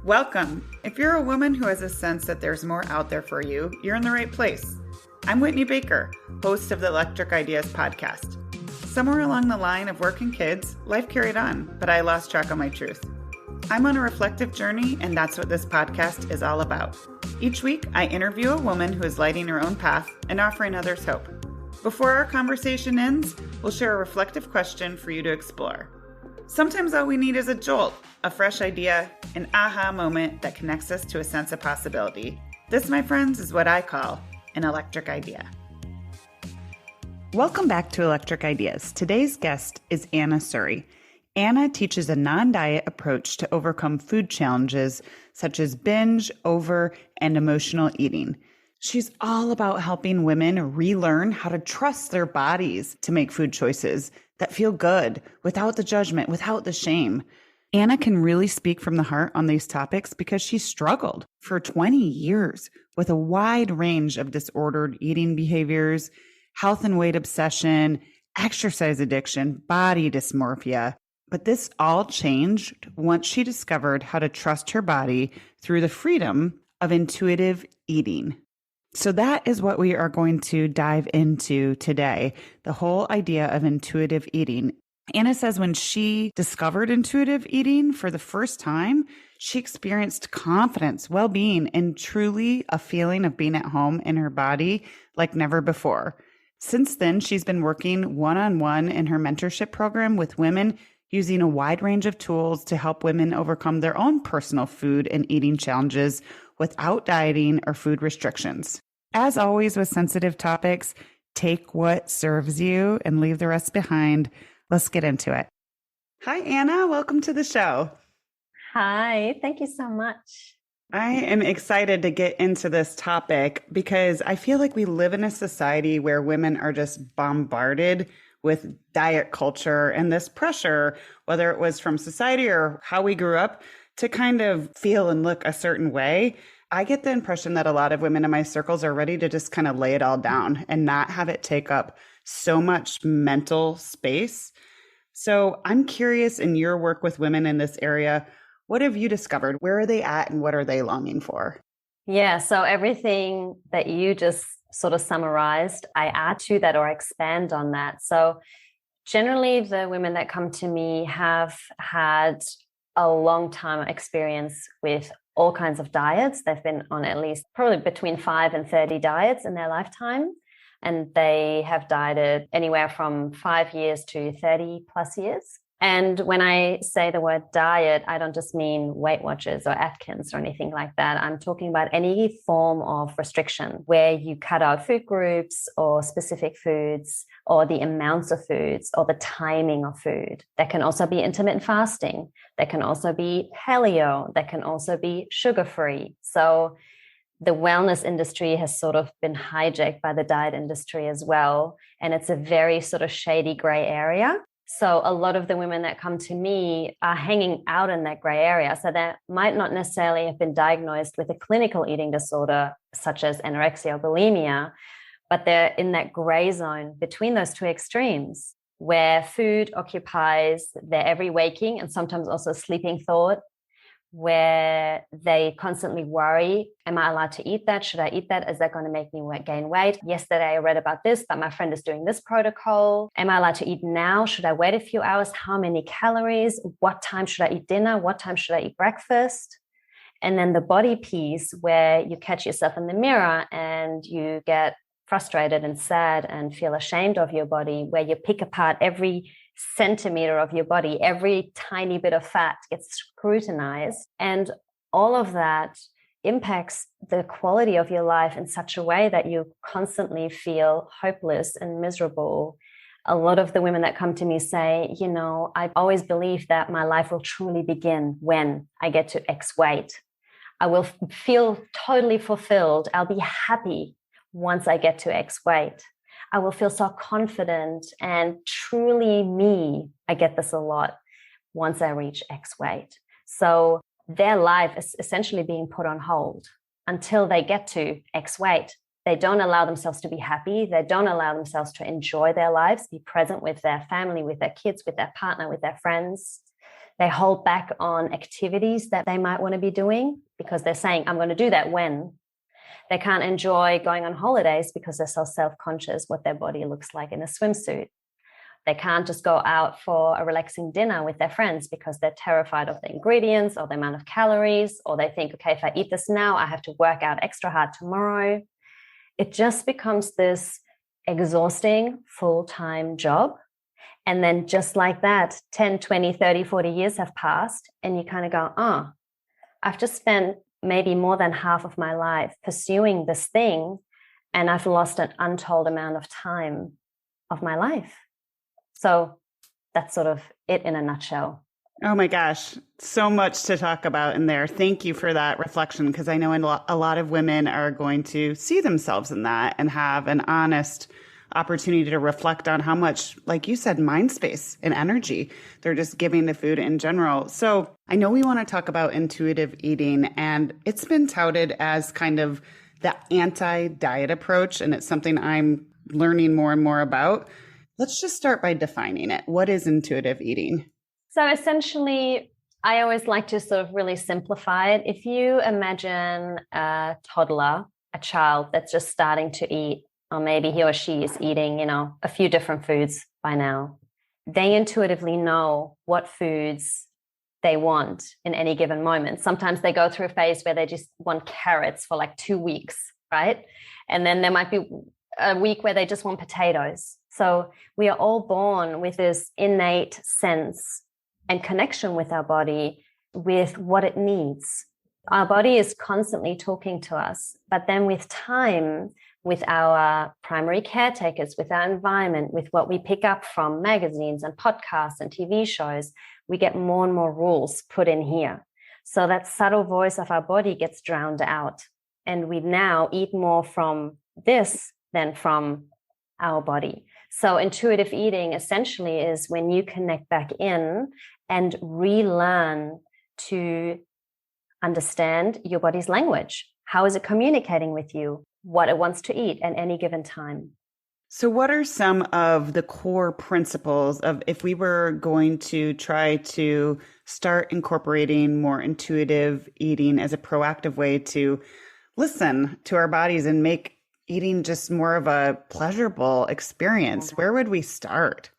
Welcome. If you're a woman who has a sense that there's more out there for you, you're in the right place. I'm Whitney Baker, host of the Electric Ideas podcast. Somewhere along the line of work and kids, life carried on, but I lost track of my truth. I'm on a reflective journey, and that's what this podcast is all about. Each week, I interview a woman who is lighting her own path and offering others hope. Before our conversation ends, we'll share a reflective question for you to explore. Sometimes all we need is a jolt, a fresh idea, an aha moment that connects us to a sense of possibility. This, my friends, is what I call an electric idea. Welcome back to Electric Ideas. Today's guest is Anna Surrey. Anna teaches a non-diet approach to overcome food challenges such as binge, over, and emotional eating. She's all about helping women relearn how to trust their bodies to make food choices that feel good without the judgment, without the shame. Anna can really speak from the heart on these topics because she struggled for 20 years with a wide range of disordered eating behaviors, health and weight obsession, exercise addiction, body dysmorphia. But this all changed once she discovered how to trust her body through the freedom of intuitive eating. So that is what we are going to dive into today, the whole idea of intuitive eating. Anna says when she discovered intuitive eating for the first time, she experienced confidence, well-being, and truly a feeling of being at home in her body like never before. Since then, she's been working one-on-one in her mentorship program with women using a wide range of tools to help women overcome their own personal food and eating challenges without dieting or food restrictions. As always with sensitive topics, take what serves you and leave the rest behind. Let's get into it. Hi, Anna. Welcome to the show. Hi. Thank you so much. I am excited to get into this topic because I feel like we live in a society where women are just bombarded with diet culture and this pressure, whether it was from society or how we grew up, to kind of feel and look a certain way. I get the impression that a lot of women in my circles are ready to just kind of lay it all down and not have it take up so much mental space. So I'm curious, in your work with women in this area, what have you discovered? Where are they at and what are they longing for? Yeah, so everything that you just sort of summarized, I add to that or expand on that. So generally, the women that come to me have had a long time experience with all kinds of diets. They've been on at least probably between 5 and 30 diets in their lifetime. And they have dieted anywhere from 5 years to 30 plus years. And when I say the word diet, I don't just mean Weight Watchers or Atkins or anything like that. I'm talking about any form of restriction where you cut out food groups or specific foods or the amounts of foods or the timing of food. That can also be intermittent fasting. That can also be paleo. That can also be sugar-free. So the wellness industry has sort of been hijacked by the diet industry as well. And it's a very sort of shady gray area. So a lot of the women that come to me are hanging out in that gray area. So they might not necessarily have been diagnosed with a clinical eating disorder, such as anorexia or bulimia, but they're in that gray zone between those two extremes where food occupies their every waking and sometimes also sleeping thought, where they constantly worry, am I allowed to eat that? Should I eat that? Is that going to make me gain weight? Yesterday I read about this, but my friend is doing this protocol. Am I allowed to eat now? Should I wait a few hours? How many calories? What time should I eat dinner? What time should I eat breakfast? And then the body piece where you catch yourself in the mirror and you get frustrated and sad and feel ashamed of your body, where you pick apart every centimeter of your body, every tiny bit of fat gets scrutinized. And all of that impacts the quality of your life in such a way that you constantly feel hopeless and miserable. A lot of the women that come to me say, you know, I've always believed that my life will truly begin when I get to X weight. I will feel totally fulfilled. I'll be happy once I get to X weight. I will feel so confident and truly me. I get this a lot once I reach X weight. So their life is essentially being put on hold until they get to X weight. They don't allow themselves to be happy. They don't allow themselves to enjoy their lives, be present with their family, with their kids, with their partner, with their friends. They hold back on activities that they might want to be doing because they're saying, I'm going to do that when. They can't enjoy going on holidays because they're so self-conscious what their body looks like in a swimsuit. They can't just go out for a relaxing dinner with their friends because they're terrified of the ingredients or the amount of calories, or they think, okay, if I eat this now, I have to work out extra hard tomorrow. It just becomes this exhausting full-time job. And then just like that, 10, 20, 30, 40 years have passed, and you kind of go, oh, I've just spent maybe more than half of my life pursuing this thing, and I've lost an untold amount of time of my life. So that's sort of it in a nutshell. Oh my gosh, so much to talk about in there. Thank you for that reflection, because I know a lot of women are going to see themselves in that and have an honest opportunity to reflect on how much, like you said, mind space and energy they're just giving to food in general. So I know we want to talk about intuitive eating, and it's been touted as kind of the anti-diet approach, and it's something I'm learning more and more about. Let's just start by defining it. What is intuitive eating? So essentially, I always like to sort of really simplify it. If you imagine a toddler, a child that's just starting to eat, or maybe he or she is eating, a few different foods by now, they intuitively know what foods they want in any given moment. Sometimes they go through a phase where they just want carrots for like 2 weeks, right? And then there might be a week where they just want potatoes. So we are all born with this innate sense and connection with our body, with what it needs. Our body is constantly talking to us, but then with time, with our primary caretakers, with our environment, with what we pick up from magazines and podcasts and TV shows, we get more and more rules put in here. So that subtle voice of our body gets drowned out. And we now eat more from this than from our body. So intuitive eating essentially is when you connect back in and relearn to understand your body's language. How is it communicating with you? What it wants to eat at any given time. So what are some of the core principles of if we were going to try to start incorporating more intuitive eating as a proactive way to listen to our bodies and make eating just more of a pleasurable experience? Where would we start?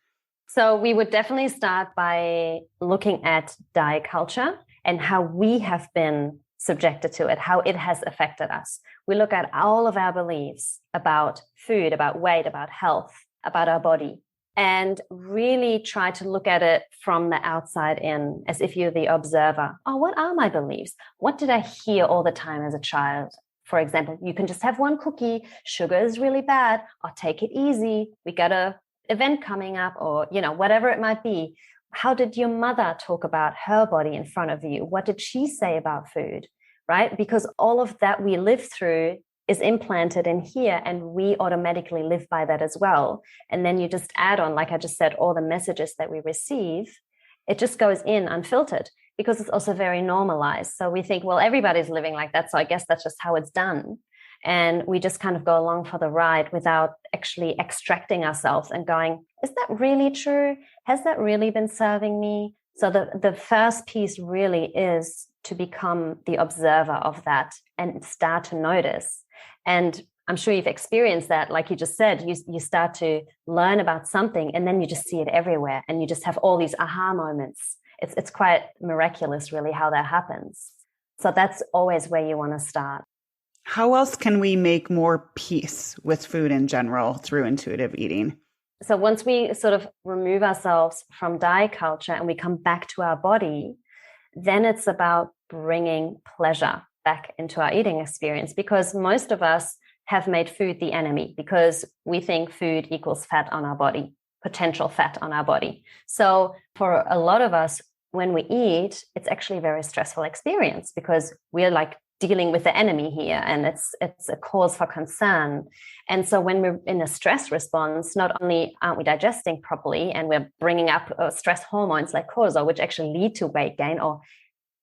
So we would definitely start by looking at diet culture and how we have been subjected to it, how it has affected us. We look at all of our beliefs about food, about weight, about health, about our body, and really try to look at it from the outside in, as if you're the observer. Oh, what are my beliefs? What did I hear all the time as a child? For example, you can just have one cookie. Sugar is really bad. Or take it easy. We got an event coming up, or, whatever it might be. How did your mother talk about her body in front of you? What did she say about food, right? Because all of that we live through is implanted in here, and we automatically live by that as well. And then you just add on, like I just said, all the messages that we receive. It just goes in unfiltered because it's also very normalized. So we think, well, everybody's living like that, so I guess that's just how it's done. And we just kind of go along for the ride without actually extracting ourselves and going, is that really true? Has that really been serving me? So the first piece really is to become the observer of that and start to notice. And I'm sure you've experienced that. Like you just said, you start to learn about something and then you just see it everywhere and you just have all these aha moments. It's quite miraculous, really, how that happens. So that's always where you want to start. How else can we make more peace with food in general through intuitive eating? So once we sort of remove ourselves from diet culture and we come back to our body, then it's about bringing pleasure back into our eating experience, because most of us have made food the enemy because we think food equals fat on our body, potential fat on our body. So for a lot of us, when we eat, it's actually a very stressful experience because we're like dealing with the enemy here, and it's a cause for concern. And so when we're in a stress response, not only aren't we digesting properly and we're bringing up stress hormones like cortisol, which actually lead to weight gain or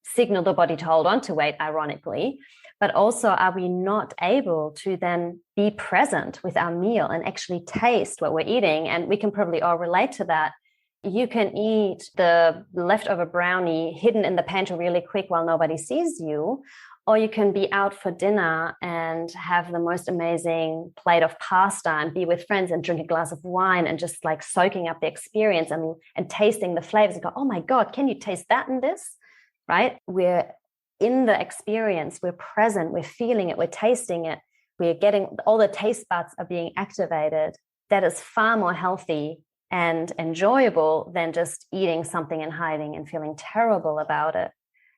signal the body to hold on to weight, ironically, but also are we not able to then be present with our meal and actually taste what we're eating. And we can probably all relate to that. You can eat the leftover brownie hidden in the pantry really quick while nobody sees you. Or you can be out for dinner and have the most amazing plate of pasta and be with friends and drink a glass of wine and just like soaking up the experience and tasting the flavors and go, oh my God, can you taste that in this? Right? We're in the experience, we're present, we're feeling it, we're tasting it, we're getting all the taste buds are being activated. That is far more healthy and enjoyable than just eating something and hiding and feeling terrible about it.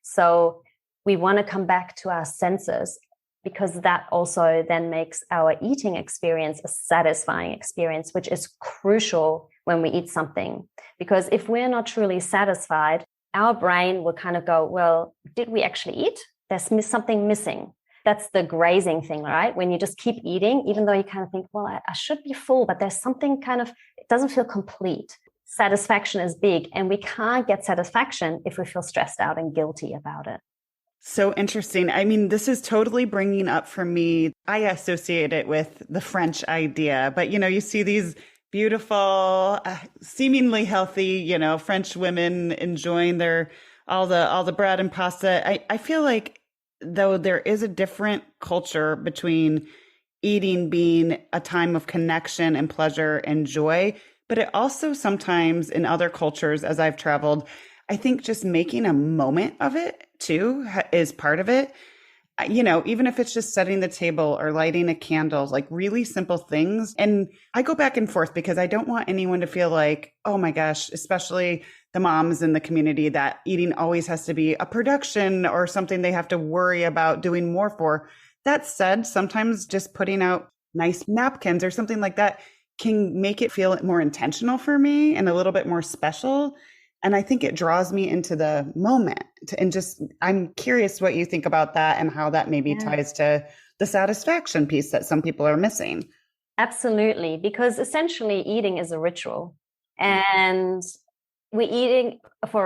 So we want to come back to our senses, because that also then makes our eating experience a satisfying experience, which is crucial when we eat something. Because if we're not truly satisfied, our brain will kind of go, well, did we actually eat? There's something missing. That's the grazing thing, right? When you just keep eating, even though you kind of think, well, I should be full, but there's something kind of, it doesn't feel complete. Satisfaction is big, and we can't get satisfaction if we feel stressed out and guilty about it. So interesting. I mean, this is totally bringing up for me, I associate it with the French idea, but you see these beautiful, seemingly healthy, French women enjoying all the bread and pasta. I feel like though there is a different culture between eating being a time of connection and pleasure and joy, but it also sometimes in other cultures, as I've traveled, I think just making a moment of it too is part of it. Even if it's just setting the table or lighting a candle, like really simple things. And I go back and forth because I don't want anyone to feel like, oh my gosh, especially the moms in the community, that eating always has to be a production or something they have to worry about doing more for. That said, sometimes just putting out nice napkins or something like that can make it feel more intentional for me and a little bit more special. And I think it draws me into the moment. And just, I'm curious what you think about that and how that maybe ties to the satisfaction piece that some people are missing. Absolutely. Because essentially eating is a ritual, and we're eating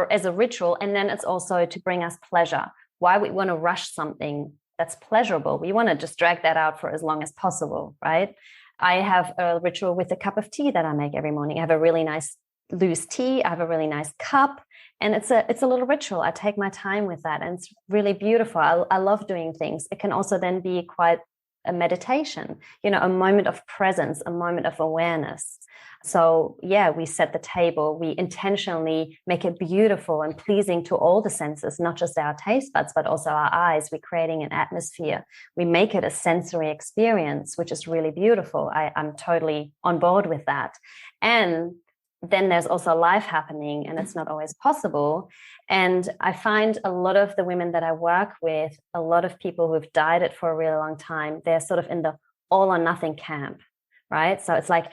as a ritual. And then it's also to bring us pleasure. Why we want to rush something that's pleasurable. We want to just drag that out for as long as possible, right? I have a ritual with a cup of tea that I make every morning. I have a really nice loose tea. I have a really nice cup, and it's a little ritual. I take my time with that, and it's really beautiful. I love doing things. It can also then be quite a meditation, a moment of presence, a moment of awareness. So we set the table. We intentionally make it beautiful and pleasing to all the senses, not just our taste buds, but also our eyes. We're creating an atmosphere. We make it a sensory experience, which is really beautiful. I'm totally on board with that. And then there's also life happening, and it's not always possible. And I find a lot of the women that I work with, a lot of people who've dieted for a really long time, they're sort of in the all or nothing camp, right? So it's like,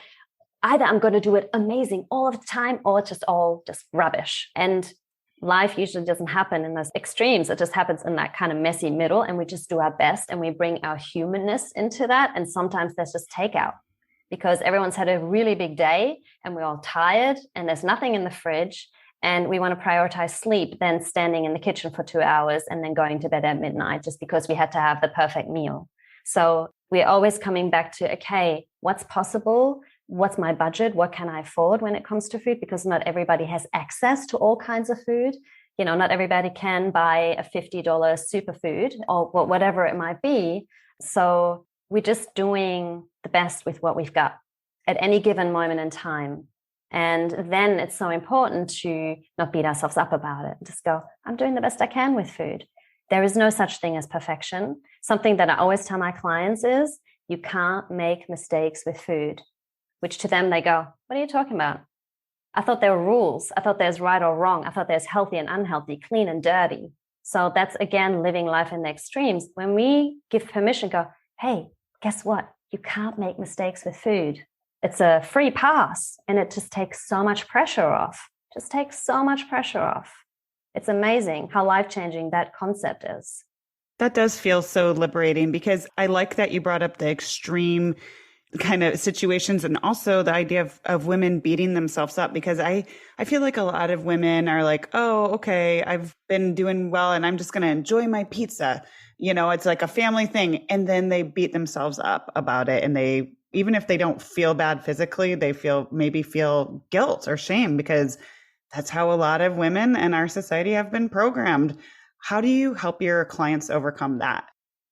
either I'm going to do it amazing all of the time, or it's just all just rubbish. And life usually doesn't happen in those extremes. It just happens in that kind of messy middle, and we just do our best and we bring our humanness into that. And sometimes there's just takeout, because everyone's had a really big day and we're all tired and there's nothing in the fridge, and we want to prioritize sleep than standing in the kitchen for 2 hours and then going to bed at midnight just because we had to have the perfect meal. So we're always coming back to, okay, what's possible? What's my budget? What can I afford when it comes to food? Because not everybody has access to all kinds of food. Not everybody can buy a $50 superfood or whatever it might be. So we're just doing the best with what we've got at any given moment in time. And then it's so important to not beat ourselves up about it. Just go, I'm doing the best I can with food. There is no such thing as perfection. Something that I always tell my clients is, you can't make mistakes with food, which to them they go, what are you talking about? I thought there were rules. I thought there's right or wrong. I thought there's healthy and unhealthy, clean and dirty. So that's, again, living life in the extremes. When we give permission, go, hey, guess what? You can't make mistakes with food. It's a free pass, and it just takes so much pressure off. Just takes so much pressure off. It's amazing how life-changing that concept is. That does feel so liberating, because I like that you brought up the extreme kind of situations, and also the idea of women beating themselves up, because I feel like a lot of women are like, oh, okay, I've been doing well and I'm just going to enjoy my pizza. It's like a family thing. And then they beat themselves up about it. And they, even if they don't feel bad physically, they maybe feel guilt or shame, because that's how a lot of women in our society have been programmed. How do you help your clients overcome that?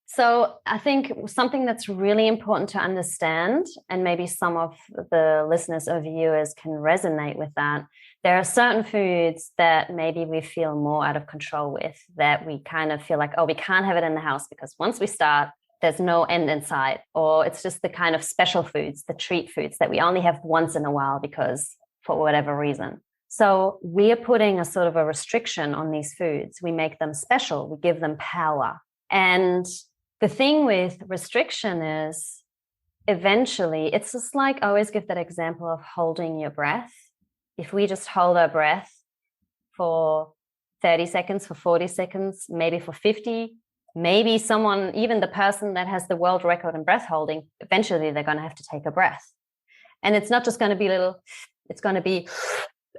So I think something that's really important to understand, and maybe some of the listeners or viewers can resonate with that, there are certain foods that maybe we feel more out of control with, that we kind of feel like, oh, we can't have it in the house because once we start, there's no end in sight. Or it's just the kind of special foods, the treat foods that we only have once in a while because for whatever reason. So we are putting a sort of a restriction on these foods. We make them special. We give them power. And the thing with restriction is eventually, it's just like, I always give that example of holding your breath. If we just hold our breath for 30 seconds, for 40 seconds, maybe for 50, maybe someone, even the person that has the world record in breath holding, eventually they're going to have to take a breath. And it's not just going to be it's going to be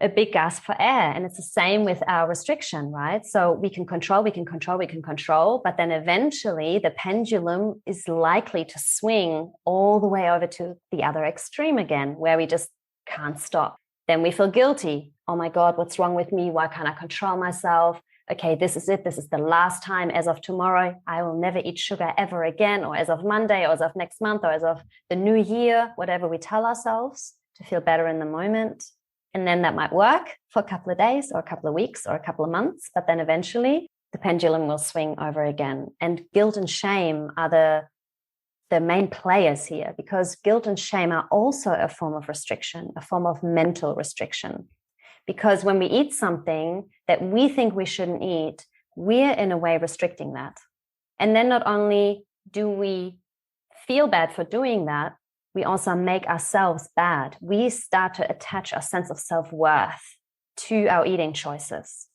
a big gasp for air. And it's the same with our restriction, right? So we can control, but then eventually the pendulum is likely to swing all the way over to the other extreme again, where we just can't stop. Then we feel guilty. Oh my God, what's wrong with me? Why can't I control myself? Okay, this is it. This is the last time. As of tomorrow, I will never eat sugar ever again, or as of Monday, or as of next month, or as of the new year, whatever we tell ourselves to feel better in the moment. And then that might work for a couple of days or a couple of weeks or a couple of months, but then eventually the pendulum will swing over again. And guilt and shame are the main players here, because guilt and shame are also a form of restriction, a form of mental restriction. Because when we eat something that we think we shouldn't eat, we're in a way restricting that. And then not only do we feel bad for doing that, we also make ourselves bad. We start to attach a sense of self-worth to our eating choices.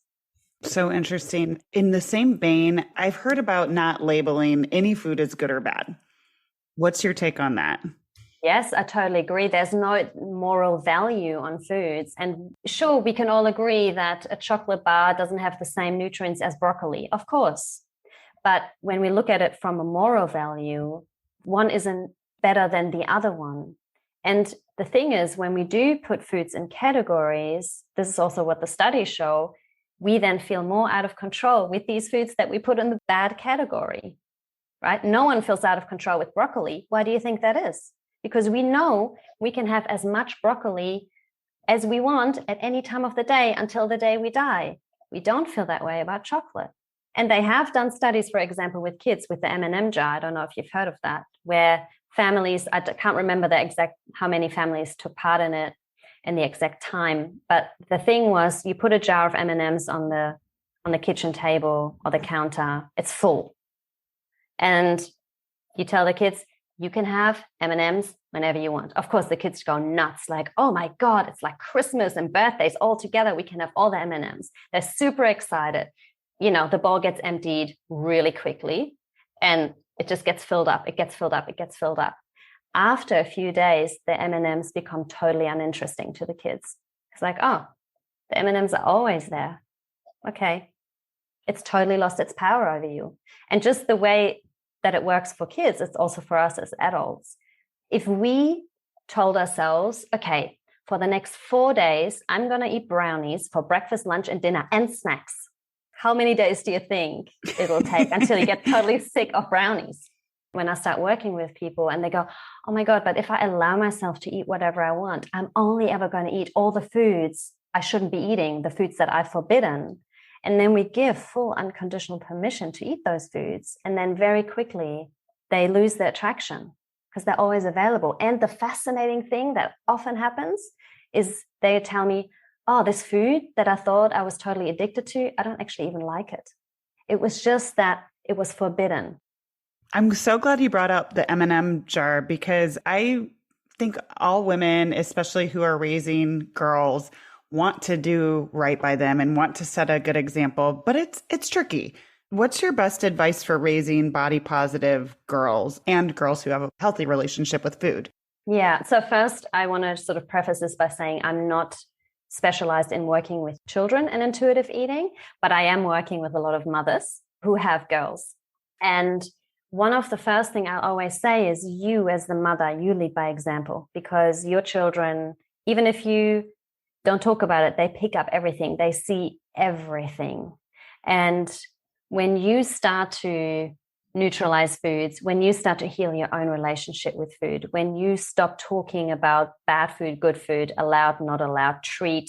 So interesting. In the same vein, I've heard about not labeling any food as good or bad. What's your take on that? Yes, I totally agree. There's no moral value on foods. And sure, we can all agree that a chocolate bar doesn't have the same nutrients as broccoli, of course. But when we look at it from a moral value, one isn't better than the other one. And the thing is, when we do put foods in categories, this is also what the studies show, we then feel more out of control with these foods that we put in the bad category, right? No one feels out of control with broccoli. Why do you think that is? Because we know we can have as much broccoli as we want at any time of the day until the day we die. We don't feel that way about chocolate. And they have done studies, for example, with kids with the M&M jar. I don't know if you've heard of that, where families, I can't remember the exact how many families took part in it and the exact time. But the thing was, you put a jar of M&Ms on the kitchen table or the counter, it's full. And you tell the kids, you can have M&Ms whenever you want. Of course, the kids go nuts, like, oh my God, it's like Christmas and birthdays all together. We can have all the M&Ms. They're super excited. You know, the bowl gets emptied really quickly and it just gets filled up. It gets filled up. It gets filled up. After a few days, the M&Ms become totally uninteresting to the kids. It's like, oh, the M&Ms are always there. Okay. It's totally lost its power over you. And just the way that it works for kids, it's also for us as adults. If we told ourselves, okay, for the next 4 days, I'm going to eat brownies for breakfast, lunch, and dinner and snacks. How many days do you think it'll take until you get totally sick of brownies? When I start working with people and they go, oh my God, but if I allow myself to eat whatever I want, I'm only ever going to eat all the foods I shouldn't be eating, the foods that I've forbidden. And then we give full unconditional permission to eat those foods. And then very quickly, they lose their attraction because they're always available. And the fascinating thing that often happens is they tell me, oh, this food that I thought I was totally addicted to, I don't actually even like it. It was just that it was forbidden. I'm so glad you brought up the M&M jar, because I think all women, especially who are raising girls, want to do right by them and want to set a good example, but it's tricky. What's your best advice for raising body positive girls and girls who have a healthy relationship with food? Yeah. So first, I want to sort of preface this by saying I'm not specialized in working with children and intuitive eating, but I am working with a lot of mothers who have girls. And one of the first thing I'll always say is you as the mother, you lead by example, because your children, even if you don't talk about it, they pick up everything. They see everything. And when you start to neutralize foods, when you start to heal your own relationship with food, when you stop talking about bad food, good food, allowed, not allowed, treat,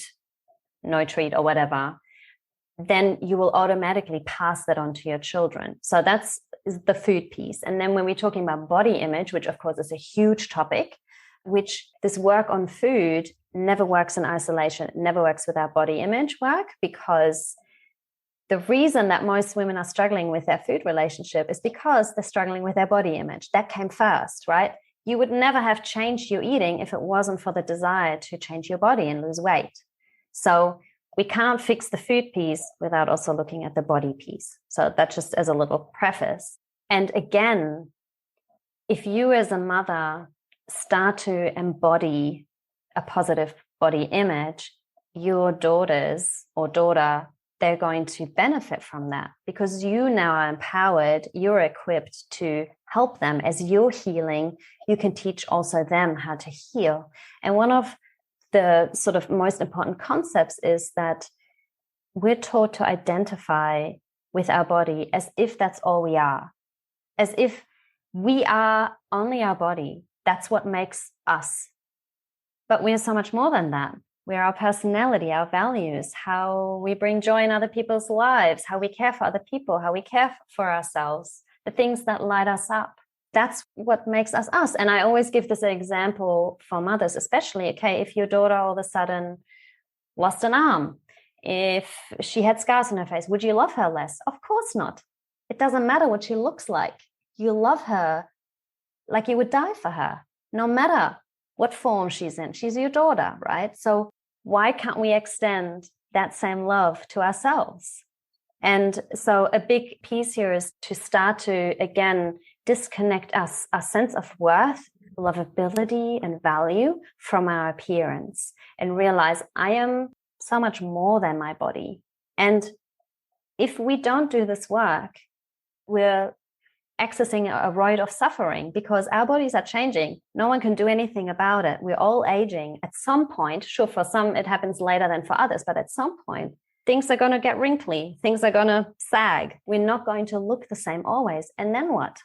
no treat, or whatever, then you will automatically pass that on to your children. So that's the food piece. And then when we're talking about body image, which of course is a huge topic, which this work on food never works in isolation, it never works without body image work, because the reason that most women are struggling with their food relationship is because they're struggling with their body image. That came first, right? You would never have changed your eating if it wasn't for the desire to change your body and lose weight. So we can't fix the food piece without also looking at the body piece. So that's just as a little preface. And again, if you as a mother start to embody a positive body image, your daughters or daughter, they're going to benefit from that because you now are empowered, you're equipped to help them. As you're healing, you can teach also them how to heal. And one of the sort of most important concepts is that we're taught to identify with our body as if that's all we are, as if we are only our body. That's what makes us. But we're so much more than that. We're our personality, our values, how we bring joy in other people's lives, how we care for other people, how we care for ourselves, the things that light us up. That's what makes us us. And I always give this example for mothers, especially, okay, if your daughter all of a sudden lost an arm, if she had scars on her face, would you love her less? Of course not. It doesn't matter what she looks like. You love her like you would die for her, no matter what form she's in. She's your daughter, right? So why can't we extend that same love to ourselves? And so a big piece here is to start to, again, disconnect us, our sense of worth, lovability, and value from our appearance and realize I am so much more than my body. And if we don't do this work, we're accessing a road of suffering because our bodies are changing. No one can do anything about it. We're all aging. At some point, sure, for some it happens later than for others, but at some point, things are going to get wrinkly. Things are going to sag. We're not going to look the same always. And then what?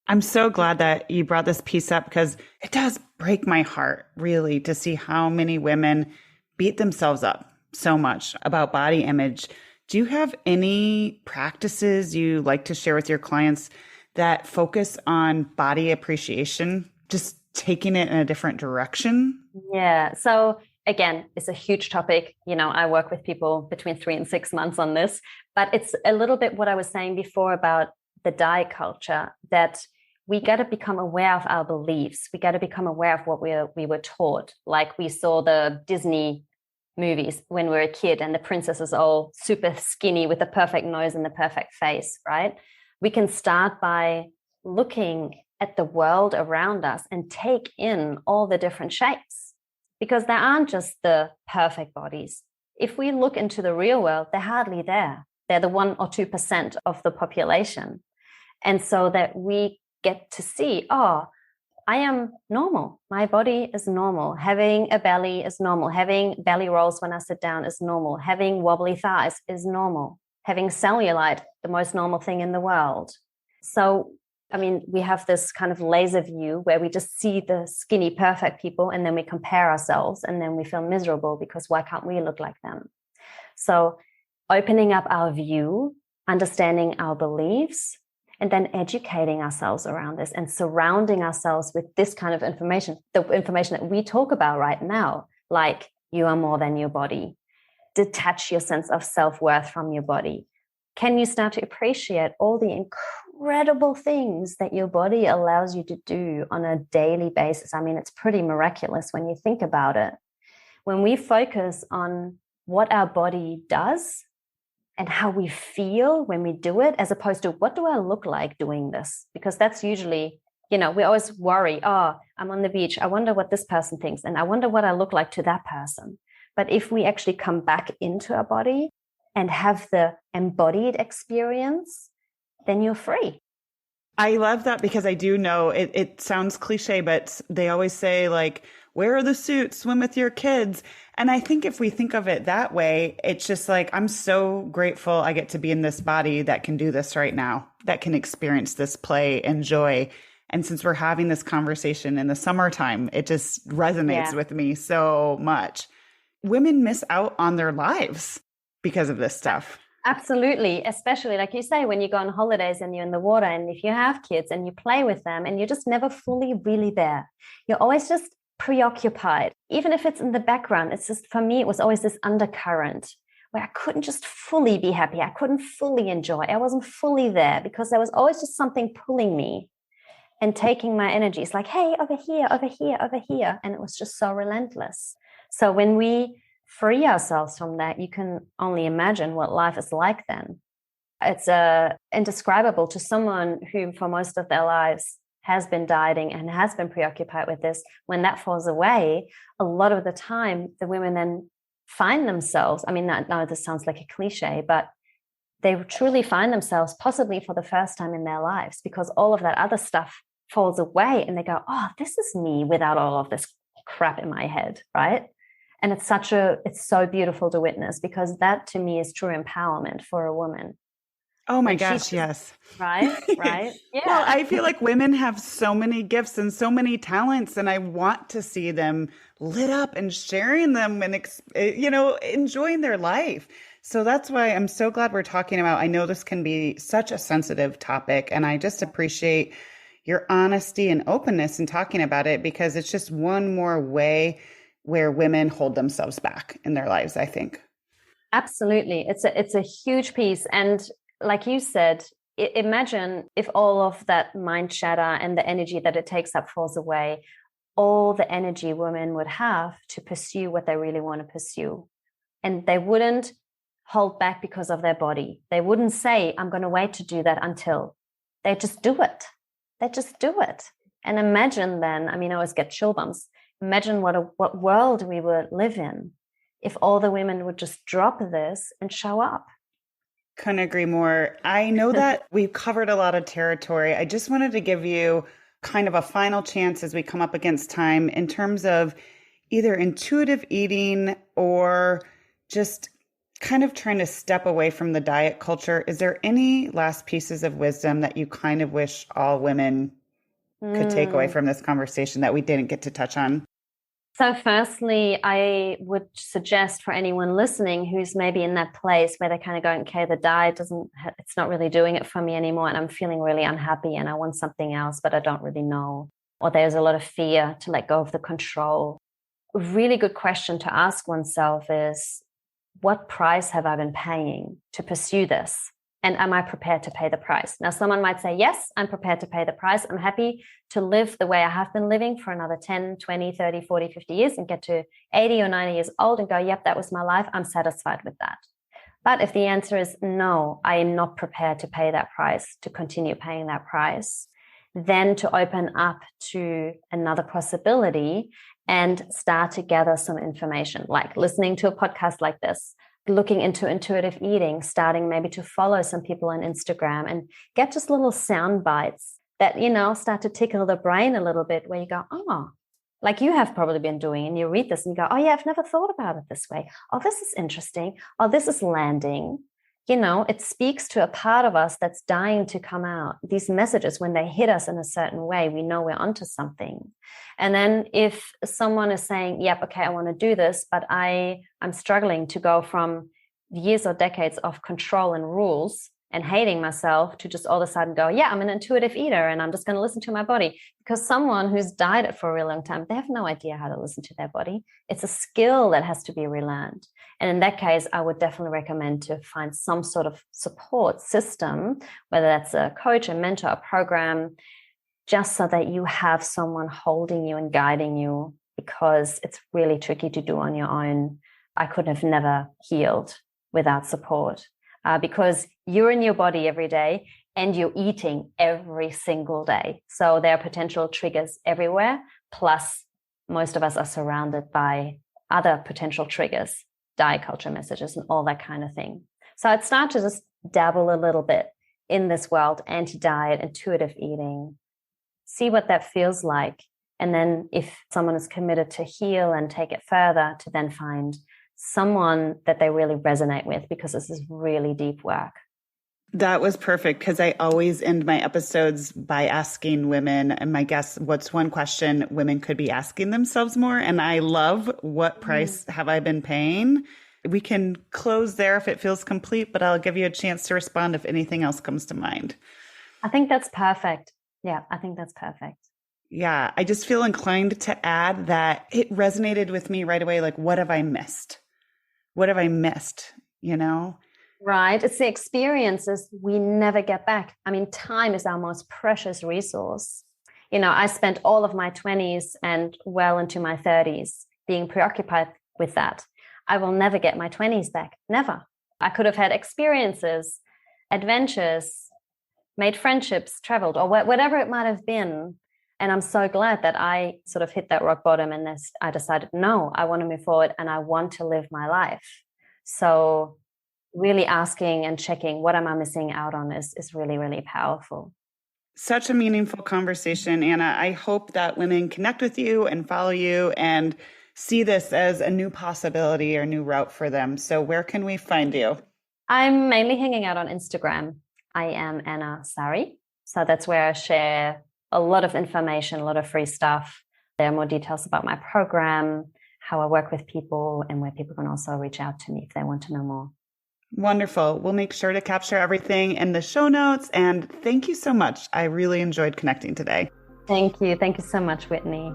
I'm so glad that you brought this piece up because it does break my heart, really, to see how many women beat themselves up so much about body image. Do you have any practices you like to share with your clients that focus on body appreciation, just taking it in a different direction? Yeah. So again, it's a huge topic. You know, I work with people between 3 and 6 months on this, but it's a little bit what I was saying before about the diet culture, that we got to become aware of our beliefs. We got to become aware of what we were taught. Like we saw the Disney movies when we were a kid and the princess is all super skinny with the perfect nose and the perfect face, right? We can start by looking at the world around us and take in all the different shapes because there aren't just the perfect bodies. If we look into the real world, they're hardly there. They're the 1 or 2% of the population. And so that we get to see, oh, I am normal. My body is normal. Having a belly is normal. Having belly rolls when I sit down is normal. Having wobbly thighs is normal. Having cellulite, the most normal thing in the world. So, I mean, we have this kind of laser view where we just see the skinny, perfect people and then we compare ourselves and then we feel miserable because why can't we look like them? So opening up our view, understanding our beliefs, and then educating ourselves around this and surrounding ourselves with this kind of information, the information that we talk about right now, like you are more than your body. Detach your sense of self-worth from your body. Can you start to appreciate all the incredible things that your body allows you to do on a daily basis? I mean, it's pretty miraculous when you think about it. When we focus on what our body does and how we feel when we do it, as opposed to what do I look like doing this? Because that's usually We always worry, oh, I'm on the beach. I wonder what this person thinks. And I wonder what I look like to that person. But if we actually come back into our body and have the embodied experience, then you're free. I love that because I do know it sounds cliche, but they always say like, wear the suit, swim with your kids. And I think if we think of it that way, it's just like, I'm so grateful I get to be in this body that can do this right now, that can experience this play and joy. And since we're having this conversation in the summertime, it just resonates with me so much. Women miss out on their lives because of this stuff. Absolutely. Especially like you say, when you go on holidays and you're in the water, and if you have kids and you play with them and you're just never fully really there, you're always just preoccupied. Even if it's in the background, it's just, for me, it was always this undercurrent where I couldn't just fully be happy. I couldn't fully enjoy. I wasn't fully there because there was always just something pulling me and taking my energy. It's like, hey, over here, over here, over here. And it was just so relentless. So when we free ourselves from that, you can only imagine what life is like then. It's indescribable to someone who for most of their lives has been dieting and has been preoccupied with this. When that falls away, a lot of the time, the women then find themselves, I mean, now this sounds like a cliche, but they truly find themselves possibly for the first time in their lives, because all of that other stuff falls away and they go, oh, this is me without all of this crap in my head, right? And it's so beautiful to witness, because that to me is true empowerment for a woman. Oh my gosh, yes. Right? Yeah. Well, I feel like women have so many gifts and so many talents, and I want to see them lit up and sharing them and, enjoying their life. So that's why I'm so glad we're talking about, I know this can be such a sensitive topic, and I just appreciate your honesty and openness in talking about it, because it's just one more way where women hold themselves back in their lives, I think. Absolutely. It's a huge piece. And like you said, imagine if all of that mind chatter and the energy that it takes up falls away, all the energy women would have to pursue what they really want to pursue. And they wouldn't hold back because of their body. They wouldn't say, I'm going to wait to do that until. They just do it. They just do it. And imagine then, I mean, I always get chill bumps. Imagine what world we would live in if all the women would just drop this and show up. Couldn't agree more. I know that we've covered a lot of territory. I just wanted to give you kind of a final chance as we come up against time in terms of either intuitive eating or just kind of trying to step away from the diet culture. Is there any last pieces of wisdom that you kind of wish all women could take away from this conversation that we didn't get to touch on? So firstly, I would suggest for anyone listening who's maybe in that place where they're kind of going, okay, the diet it's not really doing it for me anymore, and I'm feeling really unhappy and I want something else, but I don't really know. Or there's a lot of fear to let go of the control. A really good question to ask oneself is, what price have I been paying to pursue this? And am I prepared to pay the price? Now, someone might say, yes, I'm prepared to pay the price. I'm happy to live the way I have been living for another 10, 20, 30, 40, 50 years and get to 80 or 90 years old and go, yep, that was my life. I'm satisfied with that. But if the answer is no, I am not prepared to pay that price, to continue paying that price, then to open up to another possibility and start to gather some information, like listening to a podcast like this, looking into intuitive eating, starting maybe to follow some people on Instagram and get just little sound bites that, start to tickle the brain a little bit, where you go, oh, like you have probably been doing, and you read this and you go, oh yeah, I've never thought about it this way. Oh, this is interesting. Oh, this is landing. It speaks to a part of us that's dying to come out. These messages, when they hit us in a certain way, we know we're onto something. And then if someone is saying, yep, okay, I want to do this, but I'm struggling to go from years or decades of control and rules and hating myself to just all of a sudden go, yeah, I'm an intuitive eater and I'm just going to listen to my body. Because someone who's dieted for a really long time, they have no idea how to listen to their body. It's a skill that has to be relearned. And in that case, I would definitely recommend to find some sort of support system, whether that's a coach, a mentor, a program, just so that you have someone holding you and guiding you, because it's really tricky to do on your own. I could have never healed without support. Because you're in your body every day, and you're eating every single day. So there are potential triggers everywhere. Plus, most of us are surrounded by other potential triggers, diet culture messages and all that kind of thing. So I'd start to just dabble a little bit in this world, anti-diet, intuitive eating, see what that feels like. And then if someone is committed to heal and take it further, to then find someone that they really resonate with, because this is really deep work. That was perfect, because I always end my episodes by asking women and my guests, what's one question women could be asking themselves more? And I love, what price have I been paying? We can close there if it feels complete, but I'll give you a chance to respond if anything else comes to mind. I think that's perfect. Yeah, I think that's perfect. Yeah, I just feel inclined to add that it resonated with me right away. Like, what have I missed? What have I missed? You know? Right. It's the experiences we never get back. I mean, time is our most precious resource. You know, I spent all of my 20s and well into my 30s being preoccupied with that. I will never get my 20s back. Never. I could have had experiences, adventures, made friendships, traveled, or whatever it might have been. And I'm so glad that I sort of hit that rock bottom and I decided, no, I want to move forward and I want to live my life. So really asking and checking what am I missing out on is really, really powerful. Such a meaningful conversation, Anna. I hope that women connect with you and follow you and see this as a new possibility or new route for them. So where can we find you? I'm mainly hanging out on Instagram. I am Anna Surrey. So that's where I share a lot of information, a lot of free stuff. There are more details about my program, how I work with people, and where people can also reach out to me if they want to know more. Wonderful. We'll make sure to capture everything in the show notes. And thank you so much. I really enjoyed connecting today. Thank you. Thank you so much, Whitney.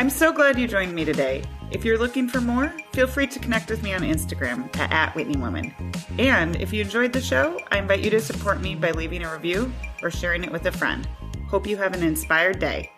I'm so glad you joined me today. If you're looking for more, feel free to connect with me on Instagram at @WhitneyWoman. And if you enjoyed the show, I invite you to support me by leaving a review or sharing it with a friend. Hope you have an inspired day.